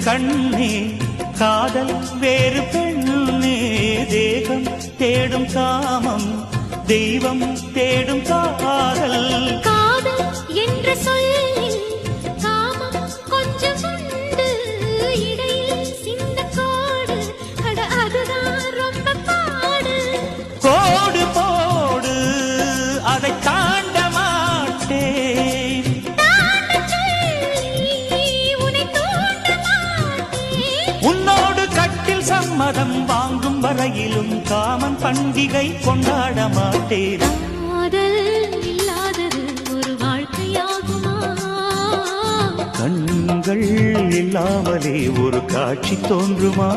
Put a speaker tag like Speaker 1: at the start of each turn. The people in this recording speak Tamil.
Speaker 1: கண்ணே காதல் வேறு பெண்ணே தேகம் தேடும் காமம் தெய்வம் தேடும் காதல்
Speaker 2: காதல் என்ற சொல்லில் காமம் கொஞ்சம் உண்டு இடையில் சிந்த கோடு அட அதுதான் ரொம்ப பாடு
Speaker 1: கோடு போடு அதை தாண்ட மாட்டேன் உன்னோடு கட்டில் சம்மதம் வாங்கும் வரையிலும் காமன் பண்டிகை கொண்டாட மாட்டேன்
Speaker 2: காதல் இல்லாதது ஒரு வாழ்க்கையாகுமா
Speaker 1: கண்கள் இல்லாமலே ஒரு காட்சி தோன்றுமா